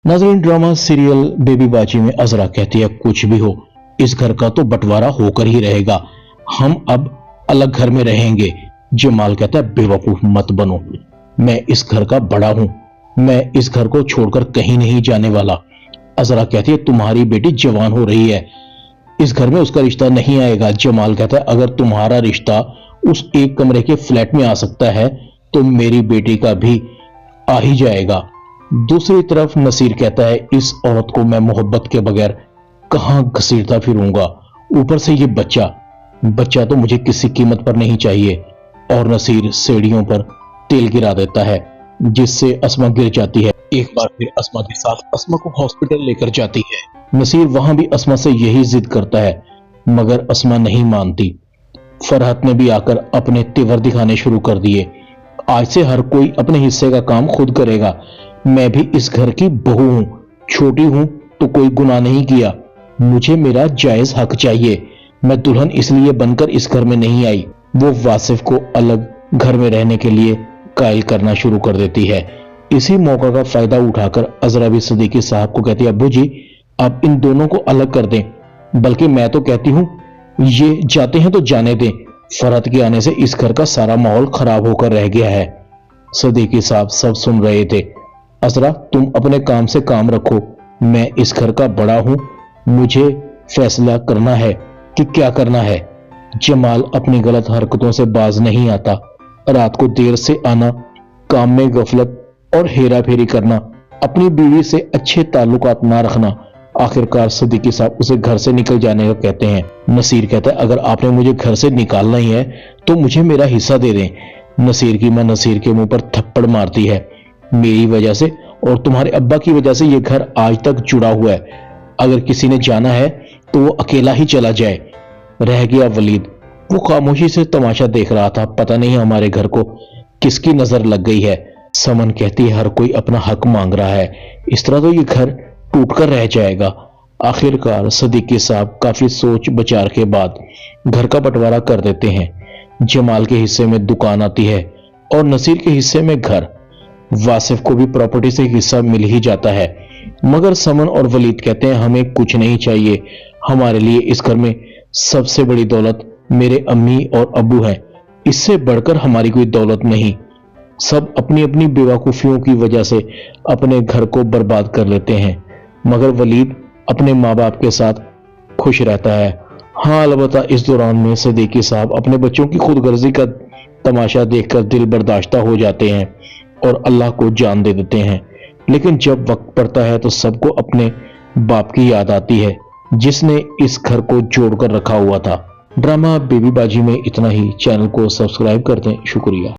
नाज़रीन, drama serial baby बाजी में अजरा कहती है कुछ भी हो, इस घर का तो बंटवारा होकर ही रहेगा, हम अब अलग घर में रहेंगे। जमाल कहता है बेवकूफ मत बनो, मैं इस घर का बड़ा हूं, मैं इस घर को छोड़कर कहीं नहीं जाने वाला। अजरा कहती है तुम्हारी बेटी जवान हो रही है, इस घर में उसका रिश्ता नहीं आएगा। जमाल कहता है अगर तुम्हारा रिश्ता उस एक कमरे के फ्लैट में आ सकता है तो मेरी बेटी का भी आ ही जाएगा। दूसरी तरफ नसीर कहता है इस औरत को मैं मोहब्बत के बगैर कहां घसीटता फिरूंगा, ऊपर से ये बच्चा तो मुझे किसी कीमत पर नहीं चाहिए। और नसीर सीढ़ियों पर तेल गिरा देता है जिससे अस्मा गिर जाती है। एक बार फिर अस्मा के साथ अस्मा को हॉस्पिटल लेकर जाती है। नसीर वहां भी अस्मा से यही जिद करता है मगर अस्मा नहीं मानती। फरहत ने भी आकर अपने तेवर दिखाने शुरू कर दिए, आज से हर कोई अपने हिस्से का काम खुद करेगा, मैं भी इस घर की बहू हूं, छोटी हूं तो कोई गुनाह नहीं किया, मुझे मेरा जायज हक चाहिए, मैं दुल्हन इसलिए बनकर इस घर में नहीं आई। वो वासिफ को अलग घर में रहने के लिए कायल करना शुरू कर देती है। इसी मौका का फायदा उठाकर अजरा भी सदीकी साहब को कहती है अब्बू जी आप इन दोनों को अलग कर दें, बल्कि मैं तो कहती हूं ये जाते हैं तो जाने दें, फरहत के आने से इस घर का सारा माहौल खराब होकर रह गया है। सदीकी साहब सब सुन रहे थे। अजरा तुम अपने काम से काम रखो, मैं इस घर का बड़ा हूं, मुझे फैसला करना है कि क्या करना है। जमाल अपनी गलत हरकतों से बाज नहीं आता, रात को देर से आना, काम में गफलत और हेरा फेरी करना, अपनी बीवी से अच्छे ताल्लुकात ना रखना। आखिरकार सदीकी साहब उसे घर से निकल जाने का कहते हैं। नसीर कहता है अगर आपने मुझे घर से निकालना ही है तो मुझे मेरा हिस्सा दे दें। नसीर की मां नसीर के मुंह पर थप्पड़ मारती है, मेरी वजह से और तुम्हारे अब्बा की वजह से ये घर आज तक जुड़ा हुआ है, अगर किसी ने जाना है तो वो अकेला ही चला जाए। रह गया वलीद, वो खामोशी से तमाशा देख रहा था, पता नहीं हमारे घर को किसकी नजर लग गई है। समन कहती है हर कोई अपना हक मांग रहा है, इस तरह तो ये घर टूटकर रह जाएगा। आखिरकार सदीकी साहब काफी सोच विचार के बाद घर का बंटवारा कर देते हैं। जमाल के हिस्से में दुकान आती है और नसीर के हिस्से में घर। वासिफ को भी प्रॉपर्टी से हिस्सा मिल ही जाता है, मगर समन और वलीद कहते हैं हमें कुछ नहीं चाहिए, हमारे लिए इस घर में सबसे बड़ी दौलत मेरे अम्मी और अब्बू हैं, इससे बढ़कर हमारी कोई दौलत नहीं। सब अपनी अपनी बेवकूफियों की वजह से अपने घर को बर्बाद कर लेते हैं, मगर वलीद अपने माँ बाप के साथ खुश रहता है। हाँ, अलबत्ता इस दौरान में सदीकी साहब अपने बच्चों की खुदगर्जी का तमाशा देखकर दिल बर्दाश्ता हो जाते हैं और अल्लाह को जान दे देते हैं। लेकिन जब वक्त पड़ता है तो सबको अपने बाप की याद आती है जिसने इस घर को जोड़कर रखा हुआ था। ड्रामा बेबी बाजी में इतना ही। चैनल को सब्सक्राइब कर दें। शुक्रिया।